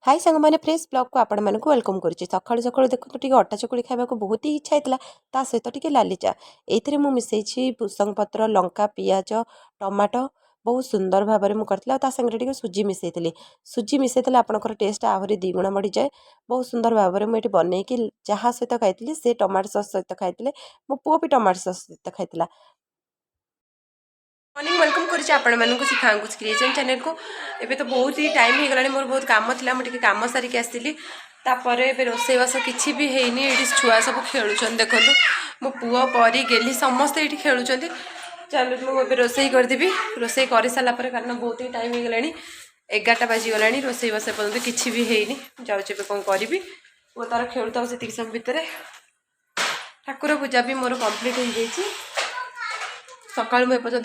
हाय सांग मैंने fresh blog को आपण मानक वेलकम करुच्ची सका सका देखो टे अटा चकुड़ी खावा बहुत ही इच्छा होता ता सहित टे लाली चा ये मिसई भूसंग पत्र लंका पिज टमाटो बहुत सुंदर भाव में करता सागे सुजी मिसई सुजी मिसई आपंकर टेस्ट आहरी द्विगुण बढ़ी जाए बहुत सुंदर भाव में मुझे बनईकि जहाँ सहित खाई से टमाटो सस सहित खाई मो पुओ भी टमाटो सस सहित खाई मॉर्निंग वेलकम करूँ शिखा क्रिएशन चैनल को एबे तो बहुत ही टाइम हो गलानी मोर बहुत काम था मुझे कम सारिक आसली तापर ए रोसईबास किसी भी हैनी ये छुआ सब खेलुन देखो मो पुओ परी गेली समस्ते ये खेलुं चलो मुझे रोसई करदेवी रोसई कर सारापर कारण बहुत ही टाइम हो गलानी 11टा बाजीगला रोसईबास पर्यटन किसी भी हैनी जाऊँचे कौन करी वो तार खेलुता से समय भितर ठाकुर पूजा भी मोर कंप्लीट हो जाइए सका मुझे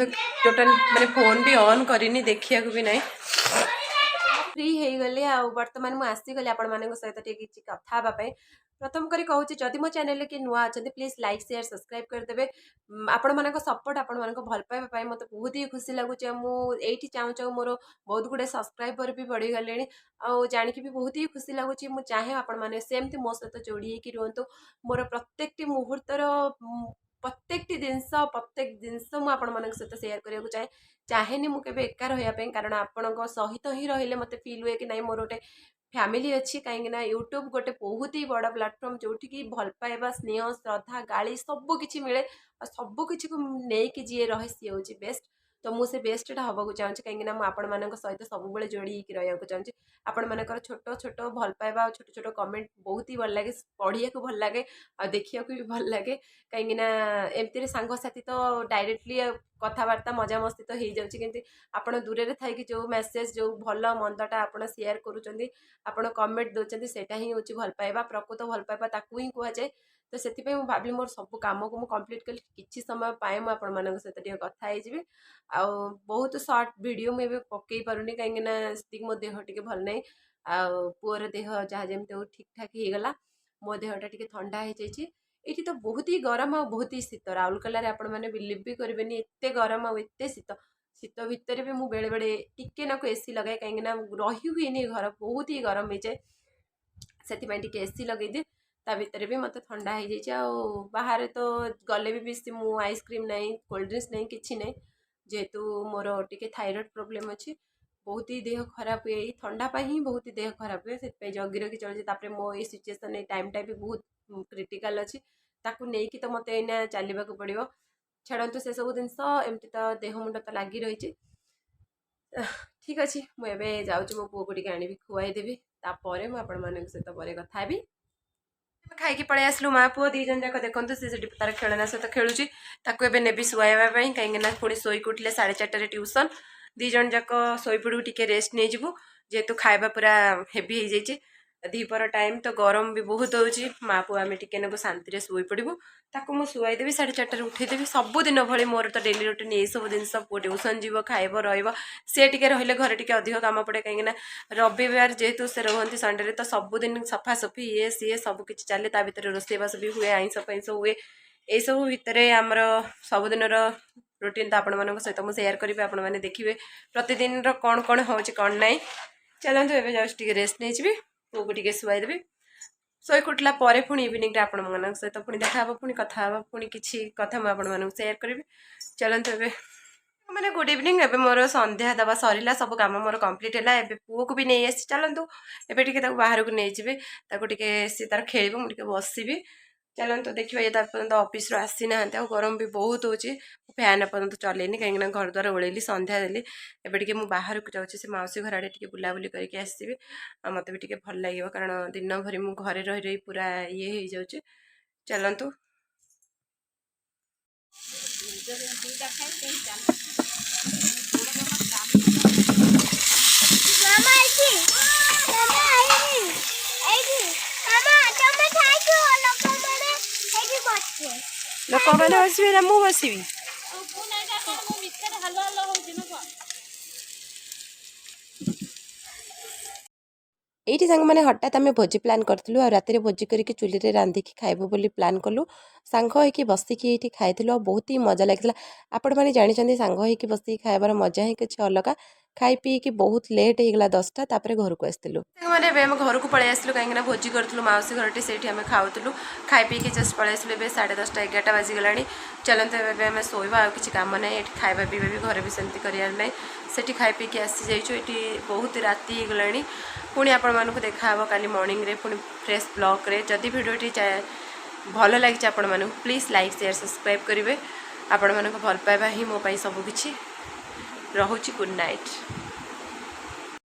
टोटाल मैंने फोन भी ऑन करनी देखिया भी ना फ्री हो गली बर्तमान मुझे आसीगली आपण मान सहित किसी कथा प्रथम करी कहूँ जदि मो चैनल के नुआ अच्छा प्लीज लाइक शेयर सब्सक्राइब करदे आपण मान सपोर्ट आपण मान भल पाइबा मत बहुत ही खुशी लगुच मुझे चाहूँ मोर बहुत गुड़े सब्सक्राइबर भी बढ़ी गले जाणिकी भी बहुत ही खुशी लगुच मुझे चाहे आपण मैंने सेमती मो सहित जोड़ी होकर रुहतु मोर प्रत्येक मुहूर्तर प्रत्येक जिनस मुझे सहित सेयार करने चाहे चाहेनी मुझे एका रही कारण आपण सहित ही रही मत फिल हुए कि ना मोर गोटे फैमिली अच्छी कहीं यूट्यूब गोटे बहुत ही बड़ा प्लाटफर्म जो कि भल पाइबा स्नेह श्रद्धा गाड़ी सबकि मिले और सबकि को लेकिन जी रहे सी हूँ बेस्ट तो मुझे बेस्टा हाँक चाहूँगी कहीं आपण मान सहित सब जोड़ी रहा चाहूँगी आपण मानकर छोट छोट भल पाइबा छोट छोट कमेंट बहुत ही भल लगे पढ़िया को भल लगे और देखा भी भल लगे कहीं एमती सांगसाथी तो डायरेक्टली कथबार्ता मजा मस्ती तो हो जाए आपण दूर थी जो मेसेज जो भल मंदटा आप सेयार करुँच कमेंट दौरान से ही हूँ भल पाइबा प्रकृत भल पाइबा ताकू ही कहुए तो से भाविली मोर सब कम को कंप्लीट कल किसी समय पाए मुझे सहित कथा हो आ बहुत सर्ट वीडियो मुझे पकई पारुनी कहीं मो देह टी भल ना पुअर देह जहाँ जमी हो ठीक ठाक हो गला मो देहटा टी ठंडा हो जाए ये तो बहुत ही गरम आ बहुत ही शीत राउरकेला आपण मैंने बिलीव भी करेंगे एत गरम आते शीत शीत भितर भी मुझे बेले बेले टिके नाक एसी लगाए कहीं रही हुए घर बहुत ही गरम हो जाए से एसी लगे दिए ता भितर भी मत ठंडा हो जाए बाहर तो गले भी बेसी मु आइसक्रीम ना कोल्ड ड्रिंक्स नहीं कि ना जेहेतु मोर टे थायराइड प्रोब्लेम अच्छी बहुत ही देह खराब हुए ठंडा ही बहुत ही देह खराब हुए से जगी रखी चलुचे मो ये सिचुएसन टाइमटा भी बहुत क्रिटिकल अच्छी ताकू नहीं तो मत एना चलने को पड़ो छाड़ू से सब जिनस एमती तो देह मुंड तो लगी रही ठीक अच्छे मुझे जाऊँ मो पुओ को आनी खुआईदेवी तापर मुझे सहित पर कथा भी खाई पलि आसलु माँ पुओ दी जन जाक देखते से तार खेलना सहित खेलुची नेबी शुआइवाई कहीं पुणी शोक उठिले 4:30 ट्यूशन दी जन जाक शोपड़ू टी रेस्ट नहीं जीवु जेहेतु खाଇବା पूरा हेवी हो जाइए दीपर टाइम तो गरम भी बहुत होची माँ पुआ आम टिके नाक शांति शोई पड़ू ताकू मुझे शुआईदेवी 4:30 उठेदेवी सबुदिन भली मोर तो डेली रुटीन ये सब जिन पु ट्यूशन जीव खाइब रे टे रही घर टे अधिक कम पड़े कहीं रविवार जेहेतु से रुहति संडे तो सबुदिन सफासफी ये सी सबकि चले ता भर रोसईबास भी हुए आईंस फैंस हुए ये सब भितर आमर सबुदिन रुटीन तो आपण सहित मुझे सेयार करी आपण मैंने देखिए प्रतिदिन कौन कौन हो कौन ना चलते एवं जस्ट टे रेस्ट नहीं जी पुओ को टे शुआईदेवी शोक उठला पुणी इवनिंग आपण सहित पुणी देखा पुणी कथा पुणी किसी कथा मुझे सेयार करी चलते एवं मैंने गुड इवनिंग एवं मोर संध्या दवा सरला सब कम मोर कंप्लीट है एवं पुओ को भी नहीं आसी चलतु एवं बाहर को नहीं जाए सी तार खेल मुझे बसबि चलते देखिए ये पर्यटन ऑफिस आसी ना गरम भी बहुत हो फैन पर्यटन चलैनी कहीं घर द्वार ओलैली संध्या देली एवं टे बाहर को जाऊँगी से मौसी घर आड़े टे बुलाबुली करके आसबि मत भी टे भल लगे कारण दिन भरी मु घरे रही रही पूरा ये हो जाऊँ चलतु लोक मैंने बसबे ना मु बसबी ये सांग मैंने हठात आम भोजी प्लान करूँ आ राति भोजी करके चूल्ही रे रांधिकी खाइबु बोली प्लान कलु सांग होइकी बसिकी ये खाइलु बहुत ही मजा लगी आपण मैंने जानते सांग होइकी बसिकी खाइबार मजा ही कुछ अलग ଖାଇ ପିଇକି ବହୁତ ଲେଟ୍ ହେଇଗଲା 10ଟା ତାପରେ ଘରକୁ ଆସିଥିଲୁ ମାନେ ଏବେ ଆମେ ଘରକୁ ପଳେଇ ଆସିଲୁ କାହିଁକିନା ଭୋଜି କରିଥିଲୁ ମାଉସୀ ଘରଟି ସେଇଠି ଆମେ ଖାଉଥିଲୁ ଖାଇ ପିଇକି ଜଷ୍ଟ ପଳେଇ ଆସିଲୁ ଏବେ 10:30 11ଟା ବାଜିଗଲାଣି ଚାଲନ୍ତୁ ଏବେ ଆମେ ଶୋଇବା ଆଉ କିଛି କାମ ନାହିଁ ଏଠି ଖାଇବା ପିଇବା ବି ଘରେ ବି ସେମିତି କରିବାର ନାହିଁ ସେଠି ଖାଇ ପିଇକି ଆସିଯାଇଛୁ ଏଠି ବହୁତ ରାତି ହେଇଗଲାଣି ପୁଣି ଆପଣମାନଙ୍କୁ ଦେଖାହେବ କାଲି ମର୍ଣ୍ଣିଂରେ ପୁଣି ଫ୍ରେଶ୍ ବ୍ଲଗ୍ରେ ଯଦି ଭିଡ଼ିଓଟି ଭଲ ଲାଗିଛି ଆପଣମାନଙ୍କୁ ପ୍ଲିଜ୍ ଲାଇକ୍ ସେୟାର ସବସ୍କ୍ରାଇବ୍ କରିବେ ଆପଣମାନଙ୍କ ଭଲ ପାଇବା ହିଁ ମୋ ପାଇଁ ସବୁକିଛି ରହୁଛି ଗୁଡ୍ ନାଇଟ୍।